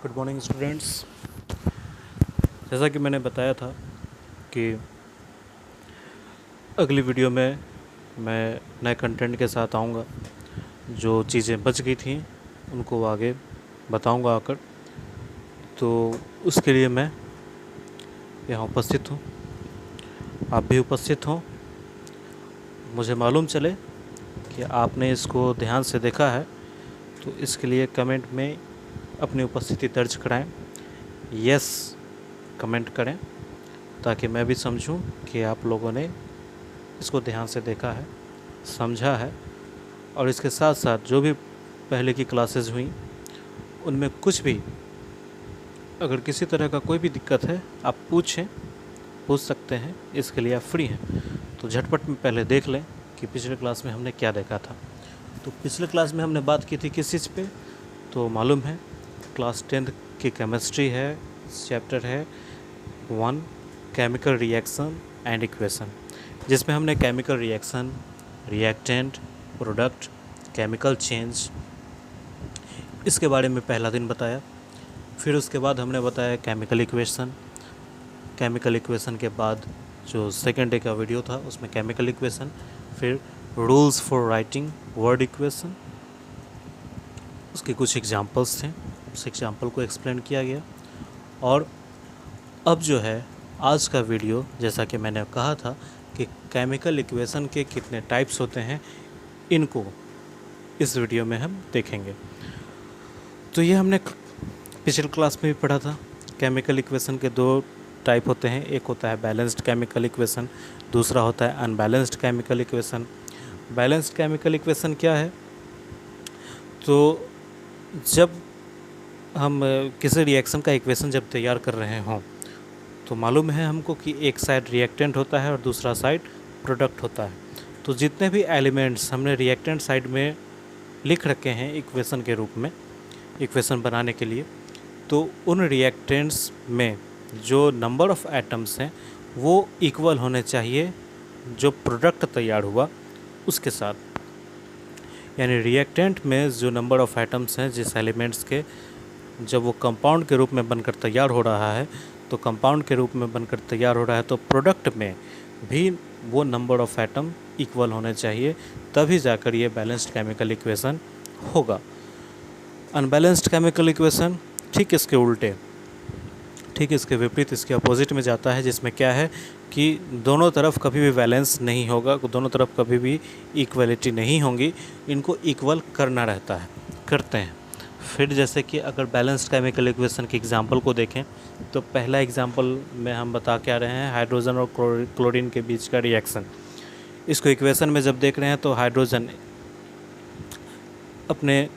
Good morning students. जैसा कि मैंने बताया था कि अगली वीडियो में मैं नए कंटेंट के साथ आऊँगा। जो चीज़ें बच गई थी उनको आगे बताऊँगा आकर, तो उसके लिए मैं यहाँ उपस्थित हूँ। आप भी उपस्थित हों, मुझे मालूम चले कि आपने इसको ध्यान से देखा है, तो इसके लिए कमेंट में अपनी उपस्थिति दर्ज कराएं, यस कमेंट करें, ताकि मैं भी समझूं कि आप लोगों ने इसको ध्यान से देखा है, समझा है। और इसके साथ साथ जो भी पहले की क्लासेस हुई उनमें कुछ भी अगर किसी तरह का कोई भी दिक्कत है आप पूछ सकते हैं, इसके लिए आप फ्री हैं। तो झटपट में पहले देख लें कि पिछले क्लास में हमने क्या देखा था। तो पिछले क्लास में हमने बात की थी किस चीज़ पे, तो मालूम है क्लास 10th की केमिस्ट्री है, चैप्टर है 1 केमिकल रिएक्शन एंड इक्वेशन, जिसमें हमने chemical reaction, reactant, product, chemical change, इसके बारे में पहला दिन बताया। फिर उसके बाद हमने बताया केमिकल इक्वेशन। केमिकल इक्वेशन के बाद जो सेकेंड डे का वीडियो था उसमें केमिकल इक्वेशन, फिर rules for writing word equation, उसके कुछ एग्जांपल्स थे, उस एग्जांपल को एक्सप्लेन किया गया। और अब जो है आज का वीडियो, जैसा कि मैंने कहा था कि केमिकल इक्वेशन के कितने टाइप्स होते हैं, इनको इस वीडियो में हम देखेंगे। तो ये हमने पिछले क्लास में भी पढ़ा था। केमिकल इक्वेशन के दो टाइप होते हैं, एक होता है बैलेंस्ड केमिकल इक्वेशन, दूसरा होता है unbalanced chemical equation. Balanced chemical equation क्या है? तो जब हम किसी रिएक्शन का इक्वेशन जब तैयार कर रहे हों तो मालूम है हमको कि एक साइड रिएक्टेंट होता है और दूसरा साइड प्रोडक्ट होता है। तो जितने भी एलिमेंट्स हमने रिएक्टेंट साइड में लिख रखे हैं इक्वेशन के रूप में, इक्वेशन बनाने के लिए, तो उन रिएक्टेंट्स में जो नंबर ऑफ़ एटम्स हैं वो इक्वल होने चाहिए जो प्रोडक्ट तैयार हुआ उसके साथ। यानी रिएक्टेंट में जो नंबर ऑफ़ एटम्स हैं जिस एलिमेंट्स के, जब वो कंपाउंड के रूप में बनकर तैयार हो रहा है, तो कंपाउंड के रूप में बनकर तैयार हो रहा है, तो प्रोडक्ट में भी वो नंबर ऑफ़ एटम इक्वल होने चाहिए, तभी जाकर ये बैलेंस्ड केमिकल इक्वेशन होगा। अनबैलेंस्ड केमिकल इक्वेशन ठीक इसके उल्टे, ठीक इसके विपरीत, इसके अपोजिट में जाता है, जिसमें क्या है कि दोनों तरफ कभी भी बैलेंस नहीं होगा, दोनों तरफ कभी भी इक्वलिटी नहीं होंगी, इनको इक्वल करना रहता है, करते हैं। फिर जैसे कि अगर बैलेंस्ड केमिकल इक्वेशन के एग्जांपल को देखें तो पहला एग्जांपल में हम बता क्या रहे हैं, हाइड्रोजन और क्लोरीन के बीच का रिएक्शन। इसको इक्वेशन में जब देख रहे हैं तो हाइड्रोजन अपने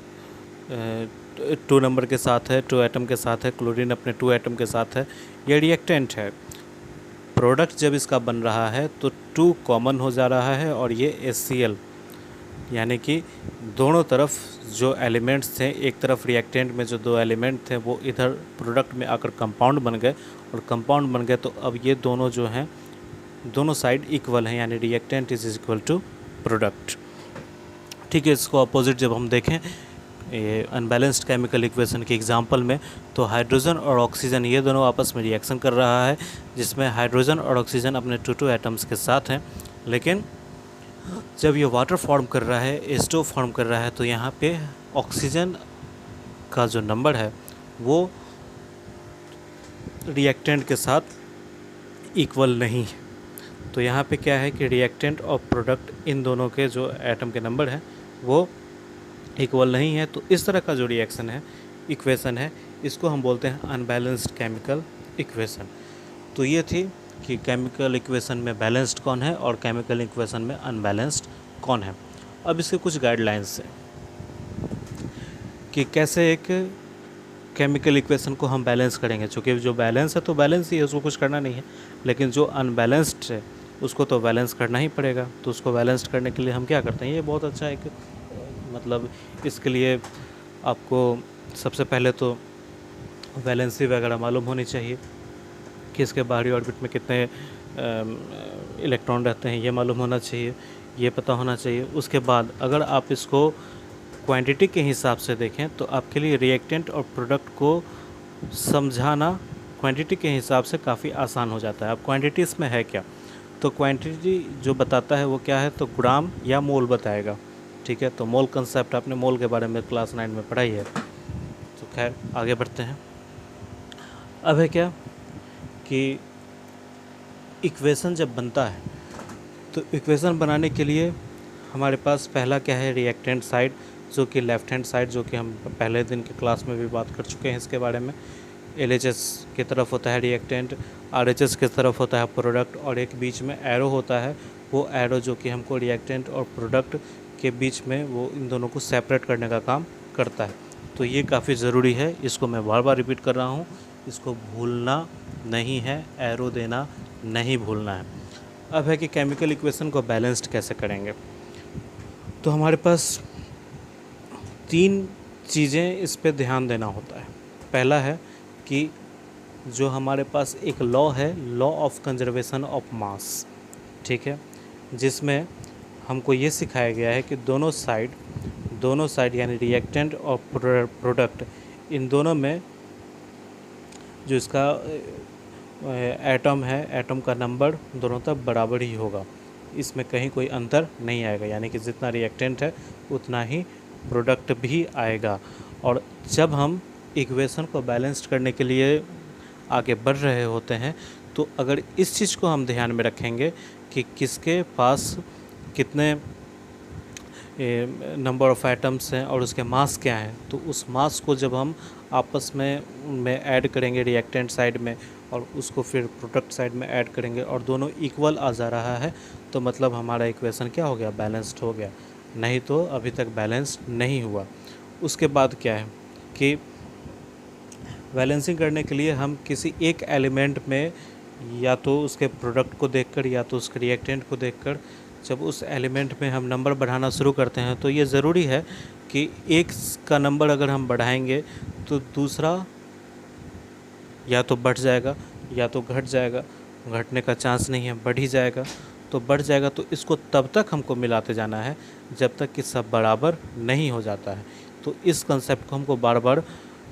2 नंबर के साथ है, 2 एटम के साथ है, क्लोरीन अपने 2 एटम के साथ है, ये रिएक्टेंट है। प्रोडक्ट जब इसका बन रहा है तो 2 कॉमन हो जा रहा है और ये HCl, यानी कि दोनों तरफ जो एलिमेंट्स थे, एक तरफ रिएक्टेंट में जो 2 एलिमेंट थे वो इधर प्रोडक्ट में आकर कंपाउंड बन गए, और कंपाउंड बन गए तो अब ये दोनों जो हैं दोनों साइड इक्वल हैं, यानी reactant is equal to product. ठीक है, इसको अपोजिट जब हम देखें ये अनबैलेंस्ड केमिकल इक्वेशन के एग्जांपल में, तो हाइड्रोजन और ऑक्सीजन ये दोनों आपस में रिएक्शन कर रहा है, जिसमें हाइड्रोजन और ऑक्सीजन अपने 2 एटम्स के साथ हैं, लेकिन जब ये वाटर फॉर्म कर रहा है, H2 फॉर्म कर रहा है, तो यहाँ पे ऑक्सीजन का जो नंबर है वो रिएक्टेंट के साथ इक्वल नहीं है। तो यहाँ पे क्या है कि रिएक्टेंट और प्रोडक्ट इन दोनों के जो एटम के नंबर हैं वो इक्वल नहीं है। तो इस तरह का जो रिएक्शन है, इक्वेशन है, इसको हम बोलते हैं अनबैलेंस्ड केमिकल इक्वेशन। तो ये थी कि केमिकल इक्वेशन में बैलेंस्ड कौन है और केमिकल इक्वेशन में अनबैलेंस्ड कौन है। अब इसके कुछ गाइडलाइंस हैं कि कैसे एक केमिकल इक्वेशन को हम बैलेंस करेंगे। चूँकि जो बैलेंस है तो बैलेंस ही है, उसको कुछ करना नहीं है, लेकिन जो अनबैलेंस्ड है उसको तो बैलेंस करना ही पड़ेगा। तो उसको बैलेंस करने के लिए हम क्या करते हैं, ये बहुत अच्छा एक मतलब इसके लिए आपको सबसे पहले तो वैलेंसी वगैरह मालूम होनी चाहिए कि इसके बाहरी ऑर्बिट में कितने इलेक्ट्रॉन रहते हैं, ये मालूम होना चाहिए, ये पता होना चाहिए। उसके बाद अगर आप इसको क्वांटिटी के हिसाब से देखें तो आपके लिए रिएक्टेंट और प्रोडक्ट को समझाना क्वांटिटी के हिसाब से काफ़ी आसान हो जाता है। अब क्वांटिटी इसमें है क्या, तो क्वांटिटी जो बताता है वो क्या है, तो ग्राम या मोल बताएगा। ठीक है, तो मोल कंसेप्ट आपने मोल के बारे में क्लास 9 में पढ़ाई है। तो खैर आगे बढ़ते हैं। अब है क्या कि इक्वेशन जब बनता है तो इक्वेशन बनाने के लिए हमारे पास पहला क्या है, रिएक्टेंट साइड, जो कि लेफ़्ट हैंड साइड, जो कि हम पहले दिन की क्लास में भी बात कर चुके हैं इसके बारे में। LHS की तरफ होता है रिएक्टेंट, RHS की तरफ होता है प्रोडक्ट, और एक बीच में एरो होता है, वो एरो जो कि हमको रिएक्टेंट और प्रोडक्ट के बीच में वो इन दोनों को सेपरेट करने का काम करता है। तो ये काफ़ी ज़रूरी है, इसको मैं बार बार रिपीट कर रहा हूँ, इसको भूलना नहीं है, एरो देना नहीं भूलना है। अब है कि केमिकल इक्वेशन को बैलेंस्ड कैसे करेंगे। तो हमारे पास 3 चीज़ें इस पे ध्यान देना होता है। पहला है कि जो हमारे पास एक लॉ है, law of conservation of mass, ठीक है, जिसमें हमको ये सिखाया गया है कि दोनों साइड यानी रिएक्टेंट और प्रोडक्ट, इन दोनों में जो इसका एटम है, एटम का नंबर दोनों तरफ बराबर ही होगा, इसमें कहीं कोई अंतर नहीं आएगा, यानी कि जितना रिएक्टेंट है उतना ही प्रोडक्ट भी आएगा। और जब हम इक्वेशन को बैलेंस्ड करने के लिए आगे बढ़ रहे होते हैं, तो अगर इस चीज़ को हम ध्यान में रखेंगे कि किसके पास कितने नंबर ऑफ़ एटम्स हैं और उसके मास क्या हैं, तो उस मास को जब हम आपस में ऐड करेंगे रिएक्टेंट साइड में, और उसको फिर प्रोडक्ट साइड में ऐड करेंगे, और दोनों इक्वल आ जा रहा है, तो मतलब हमारा इक्वेशन क्या हो गया, बैलेंस्ड हो गया। नहीं तो अभी तक बैलेंस्ड नहीं हुआ। उसके बाद क्या है कि बैलेंसिंग करने के लिए हम किसी एक एलिमेंट में या तो उसके प्रोडक्ट को देखकर या तो उसके रिएक्टेंट को देखकर जब उस एलिमेंट में हम नंबर बढ़ाना शुरू करते हैं, तो ये ज़रूरी है कि एक का नंबर अगर हम बढ़ाएंगे तो दूसरा या तो बढ़ जाएगा या तो घट जाएगा। घटने का चांस नहीं है, बढ़ ही जाएगा। तो बढ़ जाएगा तो इसको तब तक हमको मिलाते जाना है जब तक कि सब बराबर नहीं हो जाता है। तो इस कंसेप्ट को हमको बार बार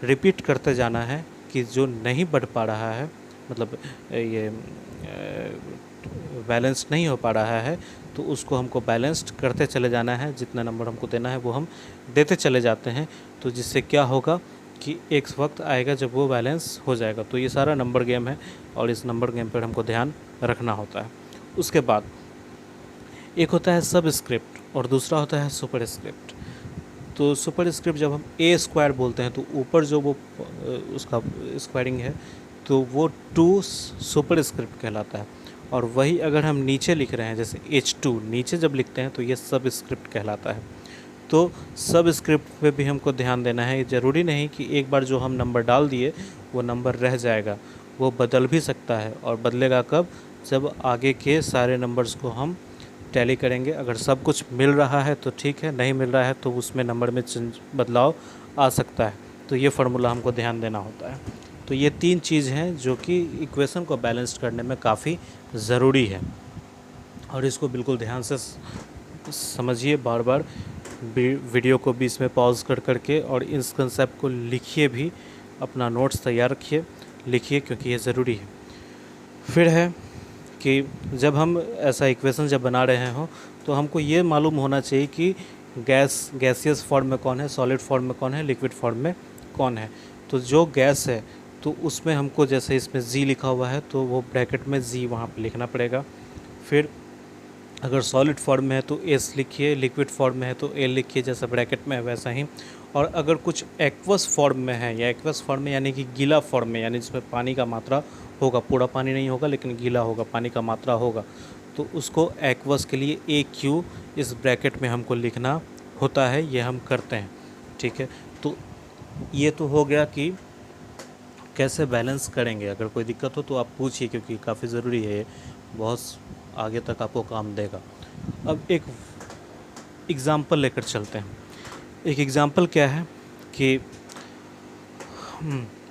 रिपीट करते जाना है कि जो नहीं बढ़ पा रहा है, मतलब ये बैलेंस नहीं हो पा रहा है, तो उसको हमको बैलेंस्ड करते चले जाना है। जितना नंबर हमको देना है वो हम देते चले जाते हैं, तो जिससे क्या होगा कि एक वक्त आएगा जब वो बैलेंस हो जाएगा। तो ये सारा नंबर गेम है और इस नंबर गेम पर हमको ध्यान रखना होता है। उसके बाद एक होता है सब स्क्रिप्ट और दूसरा होता है सुपर स्क्रिप्ट। तो सुपर स्क्रिप्ट जब हम ए स्क्वायर बोलते हैं तो ऊपर जो वो उसका स्क्वायरिंग है तो वो 2 सुपर स्क्रिप्ट कहलाता है, और वही अगर हम नीचे लिख रहे हैं जैसे H2 नीचे जब लिखते हैं तो ये सब स्क्रिप्ट कहलाता है। तो सब स्क्रिप्ट पे भी हमको ध्यान देना है। ज़रूरी नहीं कि एक बार जो हम नंबर डाल दिए वो नंबर रह जाएगा, वो बदल भी सकता है। और बदलेगा कब, जब आगे के सारे नंबर्स को हम टैली करेंगे। अगर सब कुछ मिल रहा है तो ठीक है, नहीं मिल रहा है तो उसमें नंबर में बदलाव आ सकता है। तो ये फार्मूला हमको ध्यान देना होता है। तो ये 3 चीज़ हैं जो कि इक्वेशन को बैलेंस करने में काफ़ी ज़रूरी है, और इसको बिल्कुल ध्यान से समझिए। बार बार वीडियो को बीच में पॉज कर करके और इस कंसेप्ट को लिखिए भी, अपना नोट्स तैयार रखिए, लिखिए, क्योंकि ये ज़रूरी है। फिर है कि जब हम ऐसा इक्वेशन जब बना रहे हों तो हमको ये मालूम होना चाहिए कि गैसियस फॉर्म में कौन है, सॉलिड फॉर्म में कौन है, लिक्विड फॉर्म में कौन है। तो जो गैस है तो उसमें हमको, जैसे इसमें जी लिखा हुआ है तो वो ब्रैकेट में जी वहाँ पे लिखना पड़ेगा। फिर अगर सॉलिड फॉर्म में है तो एस लिखिए, लिक्विड फॉर्म में है तो एल लिखिए, जैसा ब्रैकेट में है वैसा ही। और अगर कुछ एक्वस फॉर्म में है, या एक्वस फॉर्म में यानी कि गीला फॉर्म में, यानी जिसमें पानी का मात्रा होगा, पूरा पानी नहीं होगा लेकिन गीला होगा, पानी का मात्रा होगा, तो उसको एक्वस के लिए AQ इस ब्रैकेट में हमको लिखना होता है। ये हम करते हैं, ठीक है। तो ये तो हो गया कि कैसे बैलेंस करेंगे। अगर कोई दिक्कत हो तो आप पूछिए, क्योंकि काफ़ी ज़रूरी है, ये बहुत आगे तक आपको काम देगा। अब एक एग्ज़ाम्पल लेकर चलते हैं। एक एग्ज़ाम्पल क्या है कि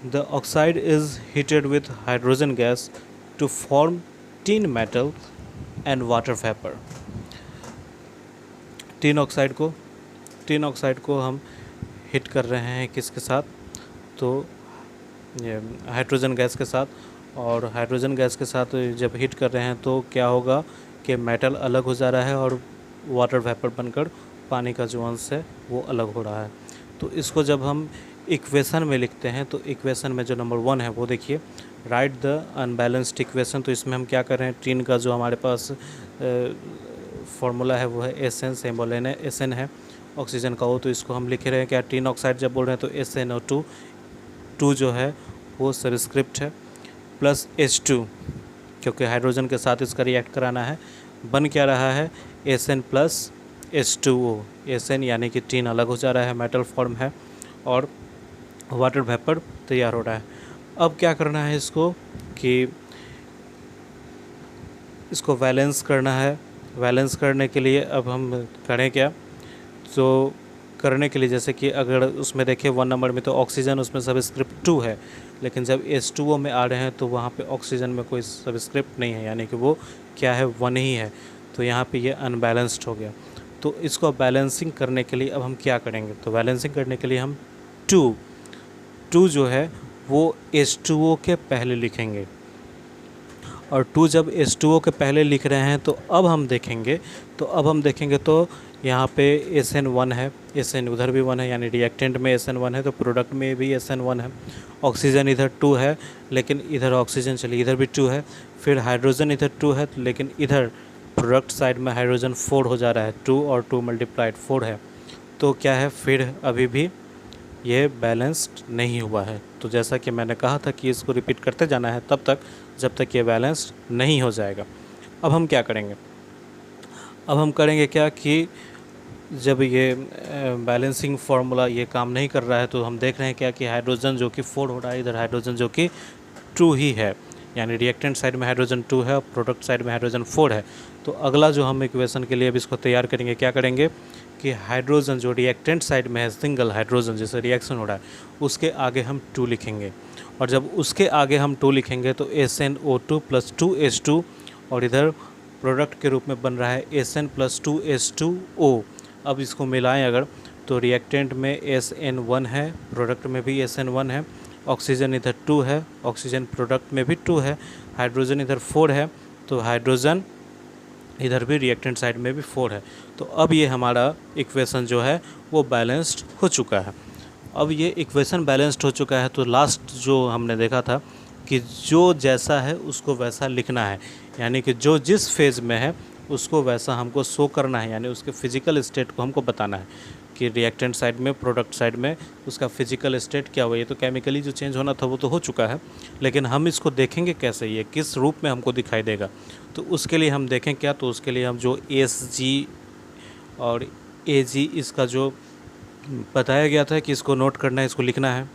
the oxide is heated with hydrogen gas to form tin metal and water vapour. Tin oxide को हम हीट कर रहे हैं किसके साथ, तो ये हाइड्रोजन गैस के साथ, और हाइड्रोजन गैस के साथ जब हीट कर रहे हैं तो क्या होगा कि मेटल अलग हो जा रहा है और वाटर वेपर बनकर पानी का जो अंश है वो अलग हो रहा है। तो इसको जब हम इक्वेशन में लिखते हैं तो इक्वेशन में जो नंबर 1 है वो देखिए, राइट द अनबैलेंस्ड इक्वेशन। तो इसमें हम क्या कर रहे हैं, टीन का जो हमारे पास फॉर्मूला है वो है SN, सिंबल SN है, ऑक्सीजन का हो, तो इसको हम लिख रहे हैं क्या, टीन ऑक्साइड जब बोल रहे हैं तो SnO2, 2 जो है वो सबस्क्रिप्ट है, प्लस H2 क्योंकि हाइड्रोजन के साथ इसका रिएक्ट कराना है। बन क्या रहा है, SN प्लस H2O, SN यानी कि टीन अलग हो जा रहा है, मेटल फॉर्म है और वाटर वेपर तैयार हो रहा है। अब क्या करना है इसको कि इसको बैलेंस करना है। बैलेंस करने के लिए अब हम करें क्या, तो करने के लिए जैसे कि अगर उसमें देखें 1 नंबर में तो ऑक्सीजन उसमें सबस्क्रिप्ट 2 है, लेकिन जब H2O में आ रहे हैं तो वहाँ पे ऑक्सीजन में कोई सबस्क्रिप्ट नहीं है, यानी कि वो क्या है, 1 ही है। तो यहाँ पे ये अनबैलेंस्ड हो गया। तो इसको बैलेंसिंग करने के लिए अब हम क्या करेंगे, तो बैलेंसिंग करने के लिए हम 2 जो है वो H2O के पहले लिखेंगे, और 2 जब H2O के पहले लिख रहे हैं तो अब हम देखेंगे तो यहाँ पे SN1 है, SN उधर भी 1 है, यानी रिएक्टेंट में SN1 है तो प्रोडक्ट में भी SN1 है। ऑक्सीजन इधर 2 है लेकिन इधर ऑक्सीजन, चलिए इधर भी 2 है। फिर हाइड्रोजन इधर 2 है लेकिन इधर प्रोडक्ट साइड में हाइड्रोजन 4 हो जा रहा है, 2 और 2 मल्टीप्लाइड 4 है। तो क्या है, फिर अभी भी ये बैलेंस्ड नहीं हुआ है। तो जैसा कि मैंने कहा था कि इसको रिपीट करते जाना है तब तक जब तक ये बैलेंस्ड नहीं हो जाएगा। अब हम क्या करेंगे, अब हम करेंगे क्या कि जब ये बैलेंसिंग फार्मूला ये काम नहीं कर रहा है तो हम देख रहे हैं क्या कि हाइड्रोजन जो कि 4 हो रहा है, इधर हाइड्रोजन जो कि 2 ही है, यानी रिएक्टेंट साइड में हाइड्रोजन 2 है और प्रोडक्ट साइड में हाइड्रोजन 4 है। तो अगला जो हम इक्वेशन के लिए अब इसको तैयार करेंगे, क्या करेंगे कि हाइड्रोजन जो रिएक्टेंट साइड में है, सिंगल हाइड्रोजन जैसे रिएक्शन हो रहा है, उसके आगे हम 2 लिखेंगे, और जब उसके आगे हम 2 लिखेंगे तो SnO2 प्लस 2H2, और इधर प्रोडक्ट के रूप में बन रहा है SN प्लस 2H2O। अब इसको मिलाएं अगर तो रिएक्टेंट में SN1 है, प्रोडक्ट में भी SN1 है, ऑक्सीजन इधर 2 है, ऑक्सीजन प्रोडक्ट में भी 2 है, हाइड्रोजन इधर 4 है, तो हाइड्रोजन इधर भी रिएक्टेंट साइड में भी 4 है। तो अब ये हमारा इक्वेशन जो है वो बैलेंस्ड हो चुका है। अब ये इक्वेशन बैलेंस्ड हो चुका है तो लास्ट जो हमने देखा था कि जो जैसा है उसको वैसा लिखना है, यानी कि जो जिस फेज़ में है उसको वैसा हमको शो करना है, यानी उसके फिजिकल स्टेट को हमको बताना है कि रिएक्टेंट साइड में, प्रोडक्ट साइड में उसका फिजिकल स्टेट क्या हुआ। ये तो केमिकली जो चेंज होना था वो तो हो चुका है, लेकिन हम इसको देखेंगे कैसे, ये किस रूप में हमको दिखाई देगा। तो उसके लिए हम देखें क्या, तो उसके लिए हम जो SG और AG इसका जो बताया गया था कि इसको नोट करना है, इसको लिखना है,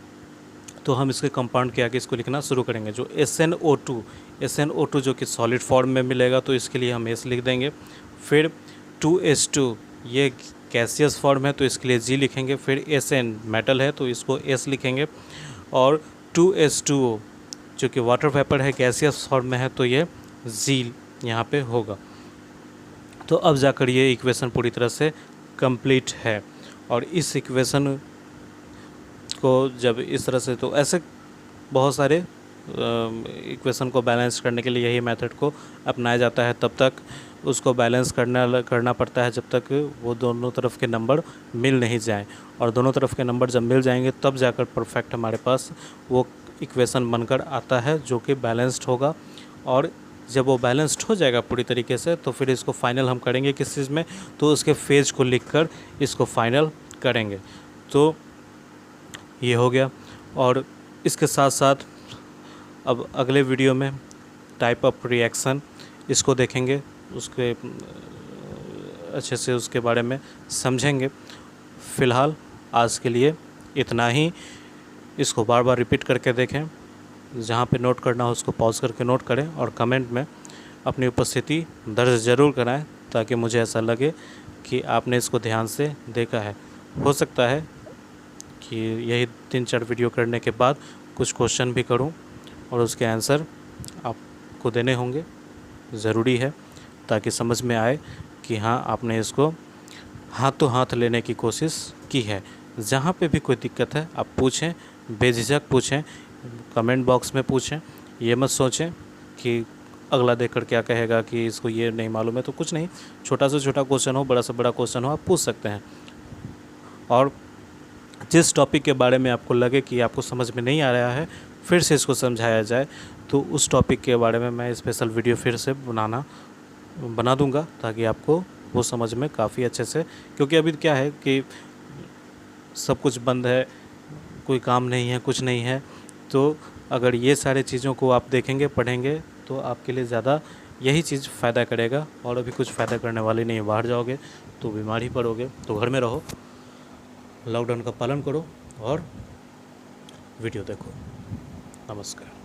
तो हम इसके कंपाउंड के आगे इसको लिखना शुरू करेंगे। जो SnO2 जो कि सॉलिड फॉर्म में मिलेगा तो इसके लिए हम S लिख देंगे। फिर 2H2 ये गैसियस फॉर्म है तो इसके लिए G लिखेंगे। फिर SN मेटल है तो इसको S लिखेंगे, और 2H2O जो कि वाटर वेपर है, गैसियस फॉर्म में है तो ये Z यहाँ पे होगा। तो अब जाकर ये इक्वेशन पूरी तरह से कंप्लीट है, और इस इक्वेशन को जब इस तरह से, तो ऐसे बहुत सारे इक्वेशन को बैलेंस करने के लिए यही मेथड को अपनाया जाता है। तब तक उसको बैलेंस करना पड़ता है जब तक वो दोनों तरफ के नंबर मिल नहीं जाएं, और दोनों तरफ के नंबर जब मिल जाएंगे तब जाकर परफेक्ट हमारे पास वो इक्वेशन बनकर आता है जो कि बैलेंस्ड होगा। और जब वो बैलेंस्ड हो जाएगा पूरी तरीके से तो फिर इसको फाइनल हम करेंगे किस चीज़ में, तो उसके फेज को लिखकर इसको फाइनल करेंगे। तो ये हो गया, और इसके साथ साथ अब अगले वीडियो में टाइप ऑफ रिएक्शन इसको देखेंगे, उसके अच्छे से उसके बारे में समझेंगे। फ़िलहाल आज के लिए इतना ही। इसको बार बार रिपीट करके देखें, जहाँ पे नोट करना हो उसको पॉज करके नोट करें, और कमेंट में अपनी उपस्थिति दर्ज ज़रूर कराएं ताकि मुझे ऐसा लगे कि आपने इसको ध्यान से देखा है। हो सकता है कि यही 3-4 वीडियो करने के बाद कुछ क्वेश्चन भी करूं और उसके आंसर आपको देने होंगे, ज़रूरी है ताकि समझ में आए कि हाँ आपने इसको हाथों हाथ लेने की कोशिश की है। जहाँ पे भी कोई दिक्कत है आप पूछें, बेझिझक पूछें, कमेंट बॉक्स में पूछें। ये मत सोचें कि अगला देखकर क्या कहेगा कि इसको ये नहीं मालूम है। तो कुछ नहीं, छोटा से छोटा क्वेश्चन हो, बड़ा से बड़ा क्वेश्चन हो, आप पूछ सकते हैं। और जिस टॉपिक के बारे में आपको लगे कि आपको समझ में नहीं आ रहा है, फिर से इसको समझाया जाए, तो उस टॉपिक के बारे में मैं स्पेशल वीडियो फिर से बना दूंगा, ताकि आपको वो समझ में काफ़ी अच्छे से, क्योंकि अभी क्या है कि सब कुछ बंद है, कोई काम नहीं है, कुछ नहीं है। तो अगर ये सारे चीज़ों को आप देखेंगे, पढ़ेंगे, तो आपके लिए ज़्यादा यही चीज़ फ़ायदा करेगा। और अभी कुछ फ़ायदा करने वाली नहीं है। बाहर जाओगे तो बीमार ही पड़ोगे। तो घर में रहो, लॉकडाउन का पालन करो और वीडियो देखो। नमस्कार।